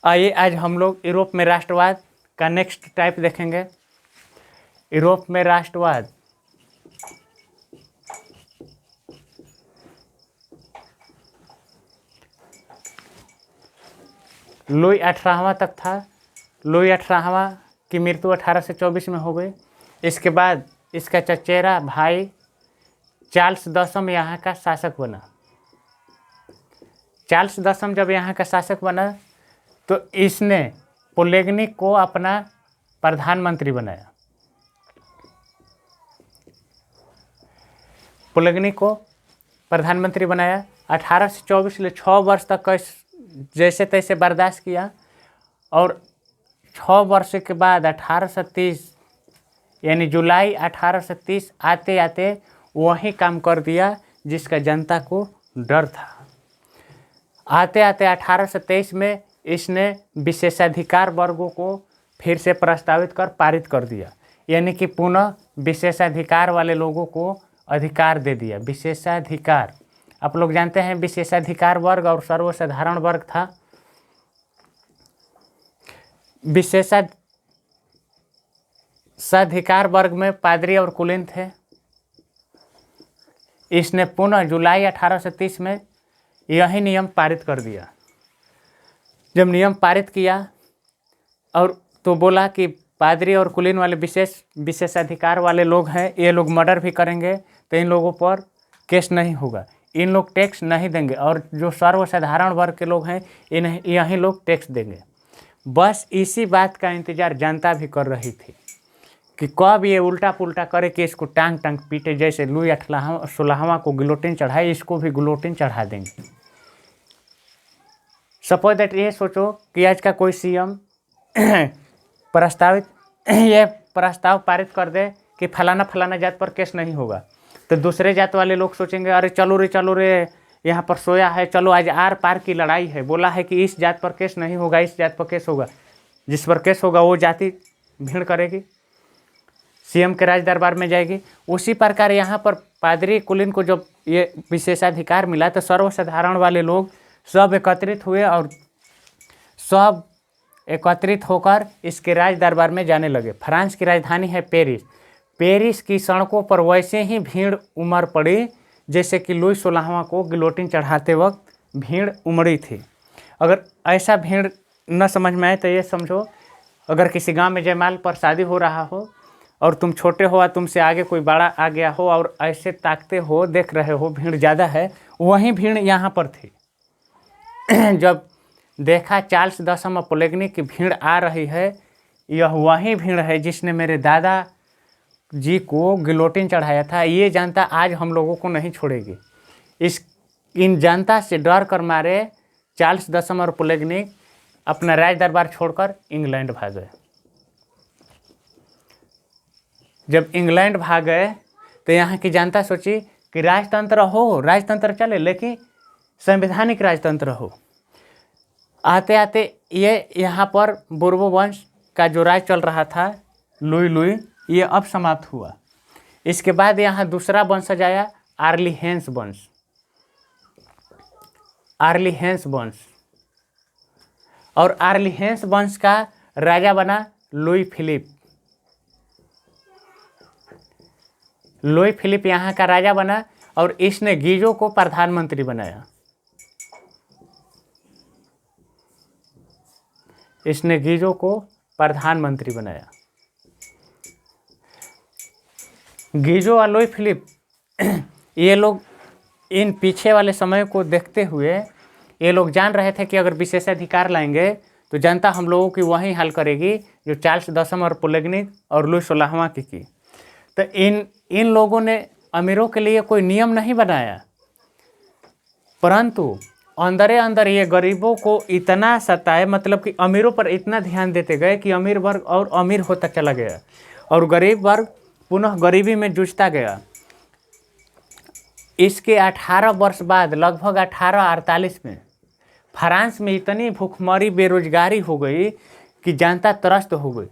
आइए आज हम लोग यूरोप में राष्ट्रवाद का नेक्स्ट टाइप देखेंगे। यूरोप में राष्ट्रवाद लुई 18वां तक था। लुई 18वां की मृत्यु 1824 में हो गई। इसके बाद इसका चचेरा भाई चार्ल्स 10वां यहाँ का शासक बना। चार्ल्स 10वां जब यहाँ का शासक बना तो इसने पोलेगनी को अपना प्रधानमंत्री बनाया। पोलेगनी को प्रधानमंत्री बनाया। 1824 ले 6 वर्ष तक जैसे तैसे बर्दाश्त किया और 6 वर्ष के बाद 1830 यानी जुलाई 1830 आते आते वही काम कर दिया जिसका जनता को डर था। आते आते 1823 में इसने विशेषाधिकार वर्गों को फिर से प्रस्तावित कर पारित कर दिया, यानी कि पुनः विशेषाधिकार वाले लोगों को अधिकार दे दिया। विशेषाधिकार आप लोग जानते हैं, विशेषाधिकार वर्ग और सर्वसाधारण वर्ग था। विशेषाधिकार वर्ग में पादरी और कुलीन थे। इसने पुनः जुलाई 1830 में यही नियम पारित कर दिया। जब नियम पारित किया और तो बोला कि पादरी और कुलीन वाले विशेषाधिकार वाले लोग हैं, ये लोग मर्डर भी करेंगे तो इन लोगों पर केस नहीं होगा, इन लोग टैक्स नहीं देंगे, और जो सर्वसाधारण वर्ग के लोग हैं यही लोग टैक्स देंगे। बस इसी बात का इंतजार जनता भी कर रही थी कि कब ये उल्टा पुल्टा करे कि इसको टांग टांग पीटे। जैसे लुई 16वां को गिलोटिन चढ़ाए, इसको भी गिलोटिन चढ़ा देंगे। सपोज दैट ये सोचो कि आज का कोई सीएम ये प्रस्ताव पारित कर दे कि फलाना फलाना जात पर केस नहीं होगा, तो दूसरे जात वाले लोग सोचेंगे अरे चलो रे यहाँ पर सोया है, चलो आज आर पार की लड़ाई है, बोला है कि इस जात पर केस नहीं होगा, इस जात पर केस होगा। जिस पर केस होगा वो जाति भीड़ करेगी, सीएम के राज दरबार में जाएगी। उसी प्रकार यहाँ पर पादरी कुलीन को जब ये विशेषाधिकार मिला तो सर्वसाधारण वाले लोग सब एकत्रित हुए और सब एकत्रित होकर इसके राज दरबार में जाने लगे। फ्रांस की राजधानी है पेरिस। पेरिस की सड़कों पर वैसे ही भीड़ उमड़ पड़ी जैसे कि लुई 16वां को गिलोटिन चढ़ाते वक्त भीड़ उमड़ी थी। अगर ऐसा भीड़ न समझ में आए तो ये समझो, अगर किसी गांव में जयमाल पर शादी हो रहा हो और तुम छोटे हो और तुमसे आगे कोई बड़ा आ गया हो और ऐसे ताकते हो, देख रहे हो भीड़ ज़्यादा है, वहीं भीड़ यहाँ पर थी। जब देखा चार्ल्स 10वां पोलेगनी की भीड़ आ रही है, यह वही भीड़ है जिसने मेरे दादा जी को गिलोटिन चढ़ाया था, ये जनता आज हम लोगों को नहीं छोड़ेगी। इन जनता से डर कर मारे चार्ल्स 10वां और पोलेगनी अपना राज दरबार छोड़कर इंग्लैंड भाग गए। जब इंग्लैंड भाग गए तो यहाँ की जनता सोची कि राजतंत्र चले, लेकिन संवैधानिक राजतंत्र हो। आते आते ये यहाँ पर बोर्बो वंश का जो राज चल रहा था, लुई ये अब समाप्त हुआ। इसके बाद यहाँ दूसरा वंशज आया, आर्लीहेंस वंश। और आर्लीहेंस वंश का राजा बना लुई फिलिप यहाँ का राजा बना और इसने गीजो को प्रधानमंत्री बनाया। गीजो और लुई फिलिप ये लोग इन पीछे वाले समय को देखते हुए ये लोग जान रहे थे कि अगर विशेषाधिकार लाएंगे तो जनता हम लोगों की वही हाल करेगी जो चार्ल्स 10वां और पोलेगनी और लुई 16वां की। तो इन लोगों ने अमीरों के लिए कोई नियम नहीं बनाया, परंतु अंदर ये गरीबों को इतना सताए, मतलब कि अमीरों पर इतना ध्यान देते गए कि अमीर वर्ग और अमीर होता चला गया और गरीब वर्ग पुनः गरीबी में जूझता गया। इसके 18 वर्ष बाद लगभग 1848 में फ्रांस में इतनी भूखमरी बेरोजगारी हो गई कि जनता त्रस्त हो गई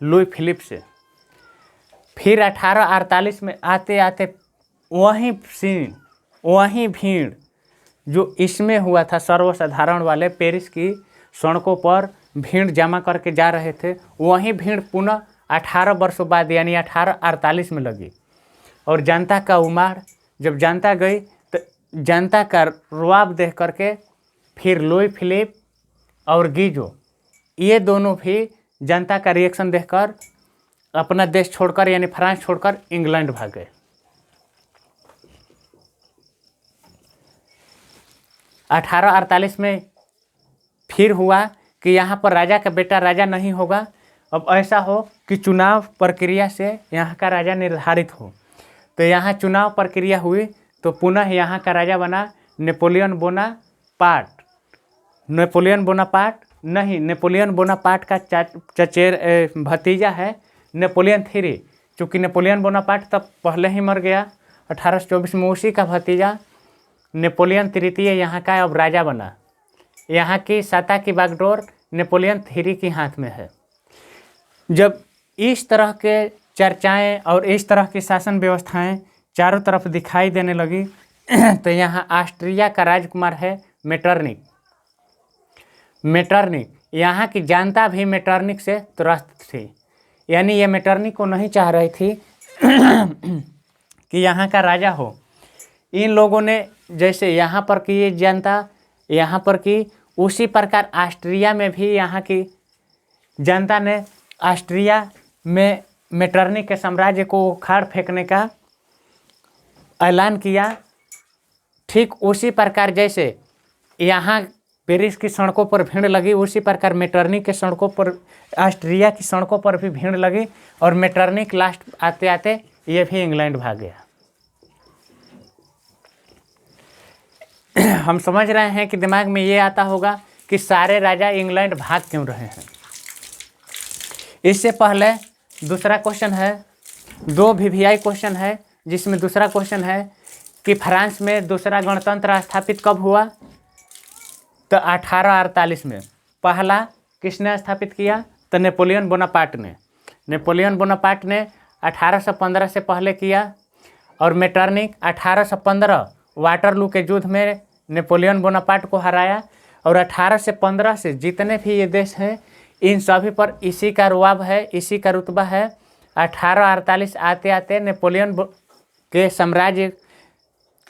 लुई फिलिप से। फिर 1848 में आते आते वही भीड़ जो इसमें हुआ था सर्वसाधारण वाले पेरिस की सड़कों पर भीड़ जमा करके जा रहे थे, वही भीड़ पुनः 18 वर्षों बाद यानी 1848 में लगी। और जनता का उमाड़, जब जनता गई तो जनता का रुआब देख करके फिर लुई फिलिप और गीजो, ये दोनों भी जनता का रिएक्शन देखकर अपना देश छोड़कर यानी फ्रांस छोड़कर इंग्लैंड भाग गए। 1848 में फिर हुआ कि यहाँ पर राजा का बेटा राजा नहीं होगा, अब ऐसा हो कि चुनाव प्रक्रिया से यहाँ का राजा निर्धारित हो। तो यहाँ चुनाव प्रक्रिया हुई तो पुनः यहाँ का राजा बना नेपोलियन बोनापार्ट का चचेर भतीजा है नेपोलियन III। चूँकि नेपोलियन बोनापार्ट तब पहले ही मर गया 1824 में, उसी का भतीजा नेपोलियन तृतीय यहाँ का अब राजा बना। यहाँ की सत्ता की बागडोर नेपोलियन III के हाथ में है। जब इस तरह के चर्चाएं और इस तरह की शासन व्यवस्थाएं चारों तरफ दिखाई देने लगी तो यहाँ ऑस्ट्रिया का राजकुमार है मेटरनिक। यहाँ की जनता भी मेटरनिक से त्रस्त थी, यानी ये मेटरनिक को नहीं चाह रही थी कि यहाँ का राजा हो। इन लोगों ने जैसे यहाँ पर की ये जनता यहाँ पर की, उसी प्रकार ऑस्ट्रिया में भी यहाँ की जनता ने ऑस्ट्रिया में मेटरनिक के साम्राज्य को उखाड़ फेंकने का ऐलान किया। ठीक उसी प्रकार जैसे यहाँ पेरिस की सड़कों पर भीड़ लगी, उसी प्रकार मेटरनिक के सड़कों पर, ऑस्ट्रिया की सड़कों पर भी भीड़ लगी और मेटरनिक लास्ट आते आते ये भी इंग्लैंड भाग गया। हम समझ रहे हैं कि दिमाग में ये आता होगा कि सारे राजा इंग्लैंड भाग क्यों रहे हैं। इससे पहले दूसरा क्वेश्चन है, 2 VVI क्वेश्चन है, जिसमें दूसरा क्वेश्चन है कि फ्रांस में दूसरा गणतंत्र स्थापित कब हुआ, तो 1848 में। पहला किसने स्थापित किया, तो नेपोलियन बोनापार्ट ने 1815 से पहले किया। और मेटरनिक 1815 वाटरलू के युद्ध में नेपोलियन बोनापार्ट को हराया। और 1815 से जितने भी ये देश हैं इन सभी पर इसी का रुआब है, इसी का रुतबा है। 1848 आते आते नेपोलियन के साम्राज्य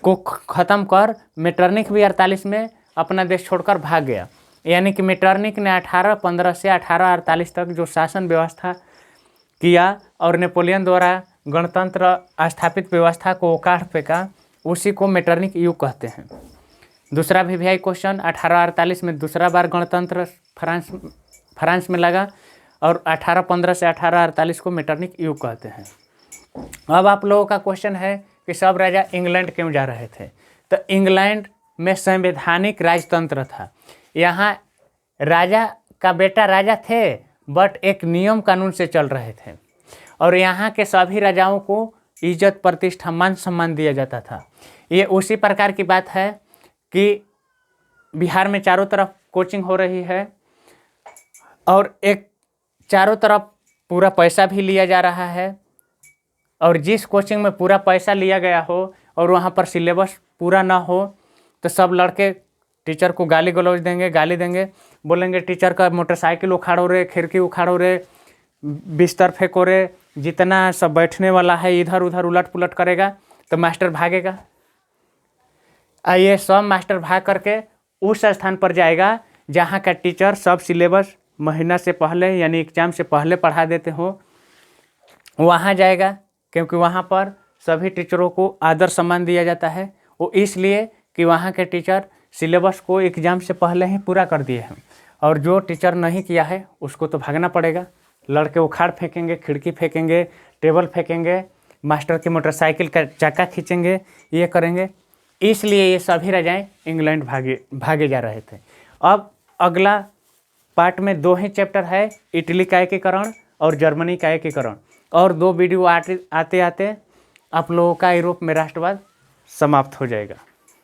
को ख़त्म कर मेटरनिक भी 48 में अपना देश छोड़कर भाग गया। यानी कि मेटरनिक ने 1815 से 1848 तक जो शासन व्यवस्था किया और नेपोलियन द्वारा गणतंत्र स्थापित व्यवस्था को उखाड़ फेंका, उसी को मेटरनिक युग कहते हैं। दूसरा VVI क्वेश्चन, 1848 में दूसरा बार गणतंत्र फ्रांस में लगा और 1815 से 1848 को मेटरनिक युग कहते हैं। अब आप लोगों का क्वेश्चन है कि सब राजा इंग्लैंड क्यों जा रहे थे, तो इंग्लैंड में संवैधानिक राजतंत्र था। यहाँ राजा का बेटा राजा थे बट एक नियम कानून से चल रहे थे और यहाँ के सभी राजाओं को इज्जत प्रतिष्ठा मान सम्मान दिया जाता था। ये उसी प्रकार की बात है कि बिहार में चारों तरफ कोचिंग हो रही है और एक चारों तरफ पूरा पैसा भी लिया जा रहा है, और जिस कोचिंग में पूरा पैसा लिया गया हो और वहाँ पर सिलेबस पूरा ना हो तो सब लड़के टीचर को गाली देंगे, बोलेंगे टीचर का मोटरसाइकिल उखाड़ो रे, खिड़की उखाड़ो रे, बिस्तर फेंको रे, जितना सब बैठने वाला है इधर उधर उलट पुलट करेगा तो मास्टर भागेगा। ये सब मास्टर भाग करके उस स्थान पर जाएगा जहाँ का टीचर सब सिलेबस महीना से पहले यानी एग्जाम से पहले पढ़ा देते हो, वहाँ जाएगा, क्योंकि वहाँ पर सभी टीचरों को आदर सम्मान दिया जाता है। वो इसलिए कि वहाँ के टीचर सिलेबस को एग्ज़ाम से पहले ही पूरा कर दिए हैं, और जो टीचर नहीं किया है उसको तो भागना पड़ेगा। लड़के उखाड़ फेंकेंगे, खिड़की फेंकेंगे, टेबल फेंकेंगे, मास्टर की मोटरसाइकिल का चक्का खींचेंगे, ये करेंगे। इसलिए ये सभी राजाएं इंग्लैंड भागे जा रहे थे। अब अगला पार्ट में 2 ही चैप्टर है, इटली का एकीकरण और जर्मनी का एकीकरण, और 2 वीडियो आते आते आप लोगों का यूरोप में राष्ट्रवाद समाप्त हो जाएगा।